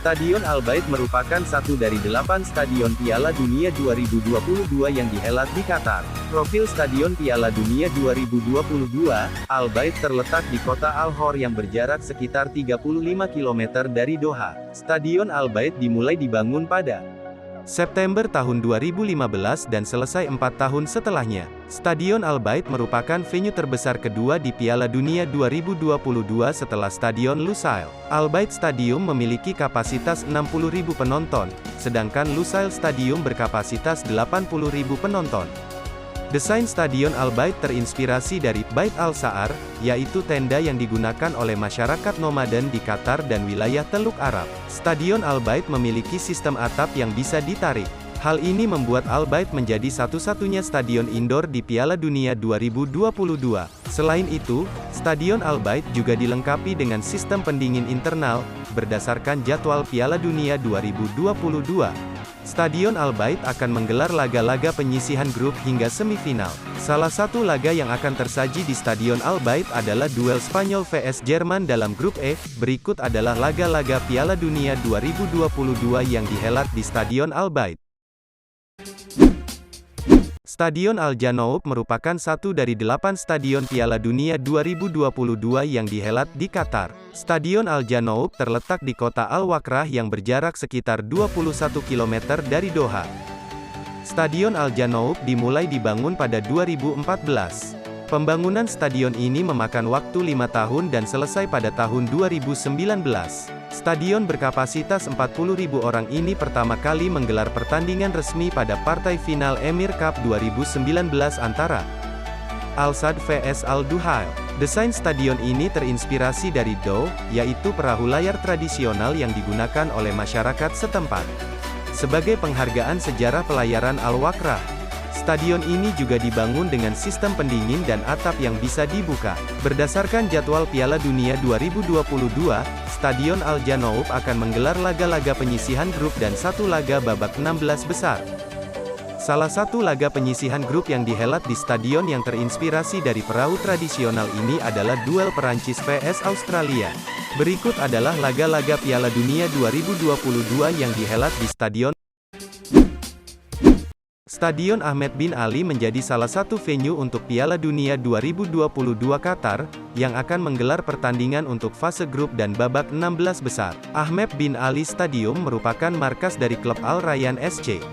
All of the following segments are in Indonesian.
Stadion Al Bayt merupakan satu dari 8 stadion Piala Dunia 2022 yang dihelat di Qatar. Profil Stadion Piala Dunia 2022, Al Bayt terletak di kota Al-Hor yang berjarak sekitar 35 km dari Doha. Stadion Al Bayt dimulai dibangun pada September tahun 2015 dan selesai 4 tahun setelahnya. Stadion Al Bayt merupakan venue terbesar kedua di Piala Dunia 2022 setelah Stadion Lusail. Al Bayt Stadium memiliki kapasitas 60.000 penonton, sedangkan Lusail Stadium berkapasitas 80.000 penonton. Desain Stadion Al Bayt terinspirasi dari Bait Al-Sa'ar, yaitu tenda yang digunakan oleh masyarakat nomaden di Qatar dan wilayah Teluk Arab. Stadion Al Bayt memiliki sistem atap yang bisa ditarik. Hal ini membuat Al Bayt menjadi satu-satunya stadion indoor di Piala Dunia 2022. Selain itu, Stadion Al Bayt juga dilengkapi dengan sistem pendingin internal, berdasarkan jadwal Piala Dunia 2022. Stadion Al Bayt akan menggelar laga-laga penyisihan grup hingga semifinal. Salah satu laga yang akan tersaji di Stadion Al Bayt adalah duel Spanyol vs Jerman dalam grup E. Berikut adalah laga-laga Piala Dunia 2022 yang dihelat di Stadion Al Bayt. Stadion Al Janoub merupakan satu dari 8 stadion Piala Dunia 2022 yang dihelat di Qatar. Stadion Al Janoub terletak di kota Al-Wakrah yang berjarak sekitar 21 km dari Doha. Stadion Al Janoub dimulai dibangun pada 2014. Pembangunan stadion ini memakan waktu 5 tahun dan selesai pada tahun 2019. Stadion berkapasitas 40.000 orang ini pertama kali menggelar pertandingan resmi pada partai final Emir Cup 2019 antara Al Sadd vs Al Duhail. Desain stadion ini terinspirasi dari Dhow, yaitu perahu layar tradisional yang digunakan oleh masyarakat setempat. Sebagai penghargaan sejarah pelayaran Al-Wakrah, stadion ini juga dibangun dengan sistem pendingin dan atap yang bisa dibuka. Berdasarkan jadwal Piala Dunia 2022, Stadion Al Janoub akan menggelar laga-laga penyisihan grup dan satu laga babak 16 besar. Salah satu laga penyisihan grup yang dihelat di stadion yang terinspirasi dari perahu tradisional ini adalah duel Perancis vs Australia. Berikut adalah laga-laga Piala Dunia 2022 yang dihelat di Stadion Ahmed bin Ali menjadi salah satu venue untuk Piala Dunia 2022 Qatar, yang akan menggelar pertandingan untuk fase grup dan babak 16 besar. Ahmed bin Ali Stadium merupakan markas dari klub Al Rayyan SC.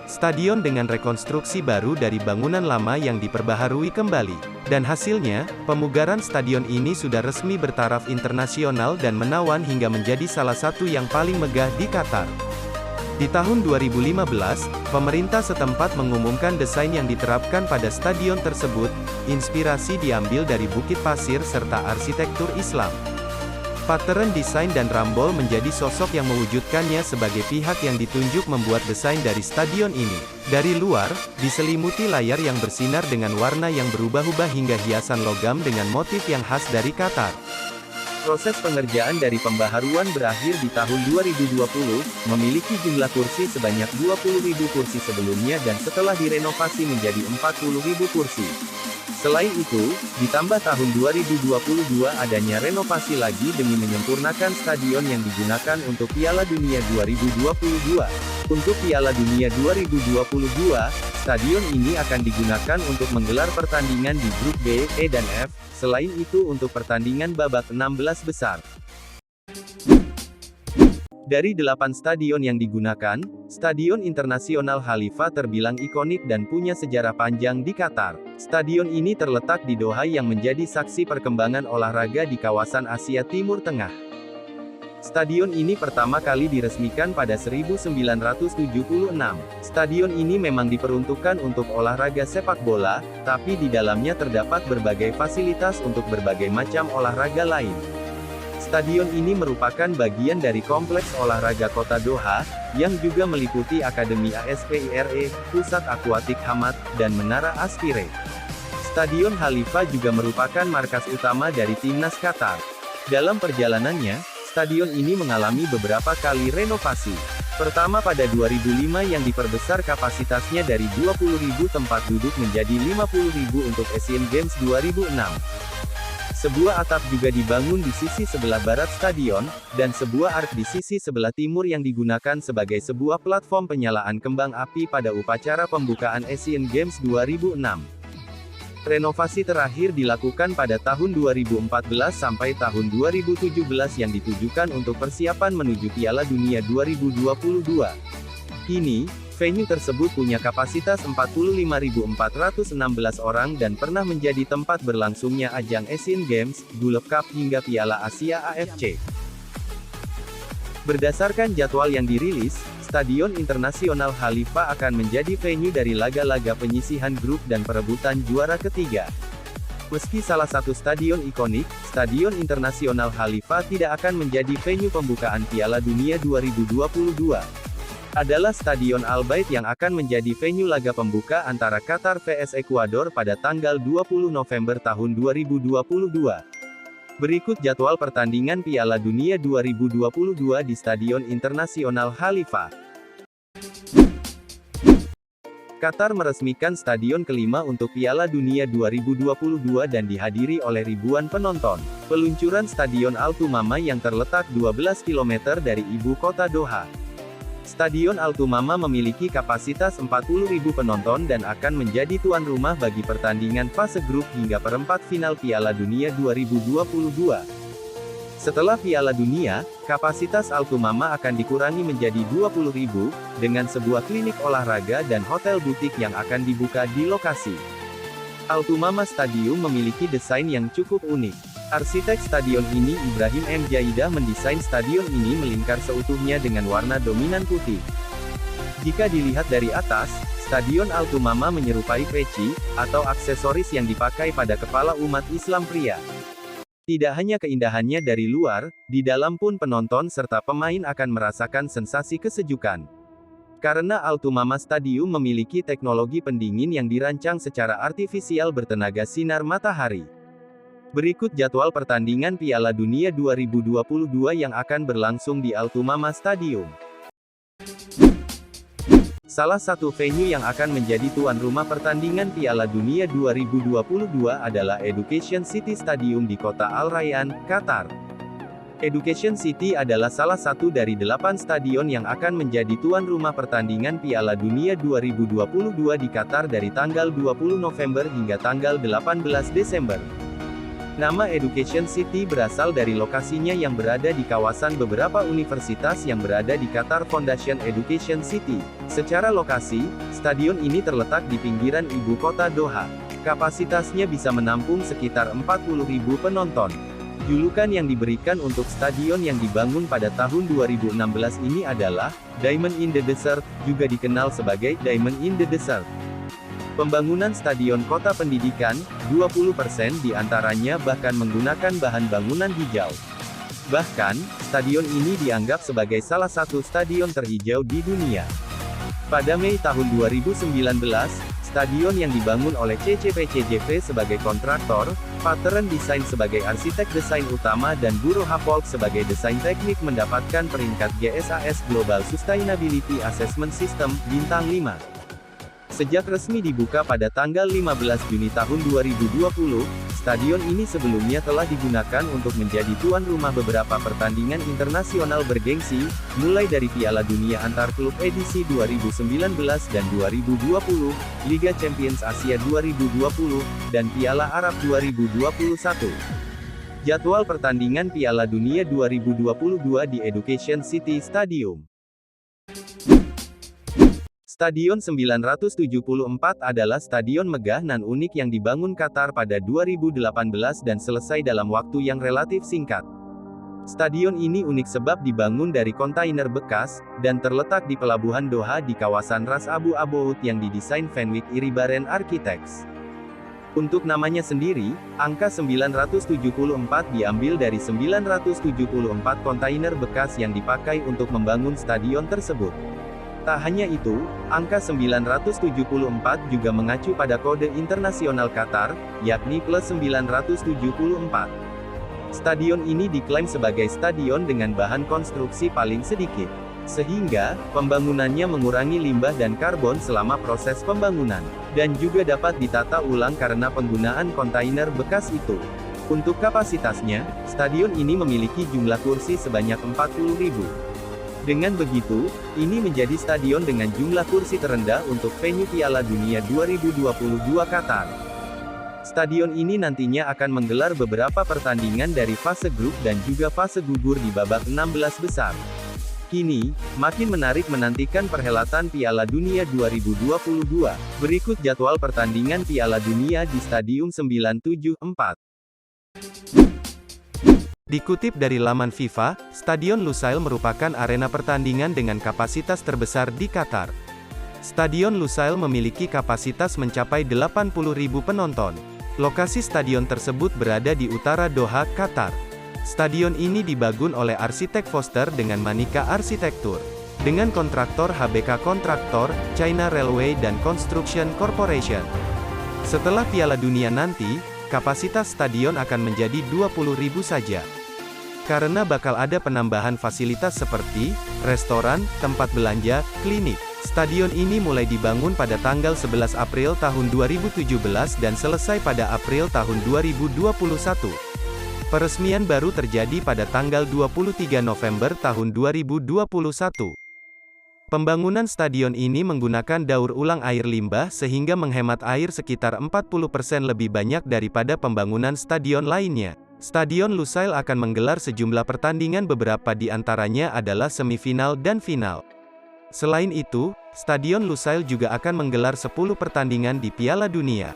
Stadion dengan rekonstruksi baru dari bangunan lama yang diperbaharui kembali. Dan hasilnya, pemugaran stadion ini sudah resmi bertaraf internasional dan menawan hingga menjadi salah satu yang paling megah di Qatar. Di tahun 2015, pemerintah setempat mengumumkan desain yang diterapkan pada stadion tersebut. Inspirasi diambil dari bukit pasir serta arsitektur Islam. Pattern desain dan Rambol menjadi sosok yang mewujudkannya sebagai pihak yang ditunjuk membuat desain dari stadion ini. Dari luar, diselimuti layar yang bersinar dengan warna yang berubah-ubah hingga hiasan logam dengan motif yang khas dari Qatar. Proses pengerjaan dari pembaharuan berakhir di tahun 2020, memiliki jumlah kursi sebanyak 20.000 kursi sebelumnya dan setelah direnovasi menjadi 40.000 kursi. Selain itu, ditambah tahun 2022 adanya renovasi lagi demi menyempurnakan stadion yang digunakan untuk Piala Dunia 2022. Untuk Piala Dunia 2022, stadion ini akan digunakan untuk menggelar pertandingan di grup B, E dan F. Selain itu untuk pertandingan babak 16 besar. Dari 8 stadion yang digunakan, Stadion Internasional Khalifa terbilang ikonik dan punya sejarah panjang di Qatar. Stadion ini terletak di Doha yang menjadi saksi perkembangan olahraga di kawasan Asia Timur Tengah. Stadion ini pertama kali diresmikan pada 1976. Stadion ini memang diperuntukkan untuk olahraga sepak bola, tapi di dalamnya terdapat berbagai fasilitas untuk berbagai macam olahraga lain. Stadion ini merupakan bagian dari Kompleks Olahraga Kota Doha, yang juga meliputi Akademi ASPIRE, Pusat Akuatik Hamad, dan Menara Aspire. Stadion Khalifa juga merupakan markas utama dari Timnas Qatar. Dalam perjalanannya, stadion ini mengalami beberapa kali renovasi. Pertama pada 2005 yang diperbesar kapasitasnya dari 20.000 tempat duduk menjadi 50.000 untuk Asian Games 2006. Sebuah atap juga dibangun di sisi sebelah barat stadion, dan sebuah ark di sisi sebelah timur yang digunakan sebagai sebuah platform penyalaan kembang api pada upacara pembukaan Asian Games 2006. Renovasi terakhir dilakukan pada tahun 2014 sampai tahun 2017 yang ditujukan untuk persiapan menuju Piala Dunia 2022. Kini, venue tersebut punya kapasitas 45.416 orang dan pernah menjadi tempat berlangsungnya ajang Asian Games, Gulf Cup hingga Piala Asia AFC. Berdasarkan jadwal yang dirilis, Stadion Internasional Khalifa akan menjadi venue dari laga-laga penyisihan grup dan perebutan juara ketiga. Meski salah satu stadion ikonik, Stadion Internasional Khalifa tidak akan menjadi venue pembukaan Piala Dunia 2022. Adalah Stadion Al Bayt yang akan menjadi venue laga pembuka antara Qatar vs Ekuador pada tanggal 20 November tahun 2022. Berikut jadwal pertandingan Piala Dunia 2022 di Stadion Internasional Khalifa. Qatar meresmikan stadion kelima untuk Piala Dunia 2022 dan dihadiri oleh ribuan penonton. Peluncuran Stadion Al Thumama yang terletak 12 km dari ibu kota Doha. Stadion Al Thumama memiliki kapasitas 40.000 penonton dan akan menjadi tuan rumah bagi pertandingan fase grup hingga perempat final Piala Dunia 2022. Setelah Piala Dunia, kapasitas Al Thumama akan dikurangi menjadi 20.000, dengan sebuah klinik olahraga dan hotel butik yang akan dibuka di lokasi. Al Thumama Stadium memiliki desain yang cukup unik. Arsitek stadion ini Ibrahim M. Jaidah mendesain stadion ini melingkar seutuhnya dengan warna dominan putih. Jika dilihat dari atas, Stadion Al Thumama menyerupai peci, atau aksesoris yang dipakai pada kepala umat Islam pria. Tidak hanya keindahannya dari luar, di dalam pun penonton serta pemain akan merasakan sensasi kesejukan. Karena Al Thumama Stadium memiliki teknologi pendingin yang dirancang secara artifisial bertenaga sinar matahari. Berikut jadwal pertandingan Piala Dunia 2022 yang akan berlangsung di Al Thumama Stadium. Salah satu venue yang akan menjadi tuan rumah pertandingan Piala Dunia 2022 adalah Education City Stadium di kota Al Rayyan, Qatar. Education City adalah salah satu dari 8 stadion yang akan menjadi tuan rumah pertandingan Piala Dunia 2022 di Qatar dari tanggal 20 November hingga tanggal 18 Desember. Nama Education City berasal dari lokasinya yang berada di kawasan beberapa universitas yang berada di Qatar Foundation Education City. Secara lokasi, stadion ini terletak di pinggiran ibu kota Doha. Kapasitasnya bisa menampung sekitar 40.000 penonton. Julukan yang diberikan untuk stadion yang dibangun pada tahun 2016 ini adalah Diamond in the Desert, juga dikenal sebagai Diamond in the Desert. Pembangunan stadion kota pendidikan, 20% diantaranya bahkan menggunakan bahan bangunan hijau. Bahkan, stadion ini dianggap sebagai salah satu stadion terhijau di dunia. Pada Mei tahun 2019, stadion yang dibangun oleh CCP sebagai kontraktor, Pattern Design sebagai arsitek desain utama dan Bureau Happold sebagai desain teknik mendapatkan peringkat GSAS Global Sustainability Assessment System, bintang 5. Sejak resmi dibuka pada tanggal 15 Juni tahun 2020, stadion ini sebelumnya telah digunakan untuk menjadi tuan rumah beberapa pertandingan internasional bergengsi, mulai dari Piala Dunia antar klub edisi 2019 dan 2020, Liga Champions Asia 2020, dan Piala Arab 2021. Jadwal pertandingan Piala Dunia 2022 di Education City Stadium. Stadion 974 adalah stadion megah nan unik yang dibangun Qatar pada 2018 dan selesai dalam waktu yang relatif singkat. Stadion ini unik sebab dibangun dari kontainer bekas, dan terletak di pelabuhan Doha di kawasan Ras Abu Aboud yang didesain Fenwick Iribarren Architects. Untuk namanya sendiri, angka 974 diambil dari 974 kontainer bekas yang dipakai untuk membangun stadion tersebut. Tak hanya itu, angka 974 juga mengacu pada kode internasional Qatar, yakni plus 974. Stadion ini diklaim sebagai stadion dengan bahan konstruksi paling sedikit. Sehingga, pembangunannya mengurangi limbah dan karbon selama proses pembangunan. Dan juga dapat ditata ulang karena penggunaan kontainer bekas itu. Untuk kapasitasnya, stadion ini memiliki jumlah kursi sebanyak 40.000. Dengan begitu, ini menjadi stadion dengan jumlah kursi terendah untuk venue Piala Dunia 2022 Qatar. Stadion ini nantinya akan menggelar beberapa pertandingan dari fase grup dan juga fase gugur di babak 16 besar. Kini, makin menarik menantikan perhelatan Piala Dunia 2022. Berikut jadwal pertandingan Piala Dunia di Stadium 974. Dikutip dari laman FIFA, Stadion Lusail merupakan arena pertandingan dengan kapasitas terbesar di Qatar. Stadion Lusail memiliki kapasitas mencapai 80.000 penonton. Lokasi stadion tersebut berada di utara Doha, Qatar. Stadion ini dibangun oleh arsitek Foster dengan Manika Arsitektur, dengan kontraktor HBK Kontraktor, China Railway dan Construction Corporation. Setelah Piala Dunia nanti, kapasitas stadion akan menjadi 20.000 saja. Karena bakal ada penambahan fasilitas seperti restoran, tempat belanja, klinik. Stadion ini mulai dibangun pada tanggal 11 April tahun 2017 dan selesai pada April tahun 2021. Peresmian baru terjadi pada tanggal 23 November tahun 2021. Pembangunan stadion ini menggunakan daur ulang air limbah sehingga menghemat air sekitar 40% lebih banyak daripada pembangunan stadion lainnya. Stadion Lusail akan menggelar sejumlah pertandingan, beberapa di antaranya adalah semifinal dan final. Selain itu, Stadion Lusail juga akan menggelar 10 pertandingan di Piala Dunia.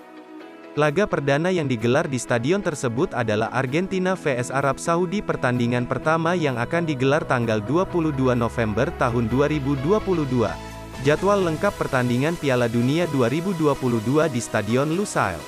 Laga perdana yang digelar di stadion tersebut adalah Argentina vs Arab Saudi. Pertandingan pertama yang akan digelar tanggal 22 November tahun 2022. Jadwal lengkap pertandingan Piala Dunia 2022 di Stadion Lusail.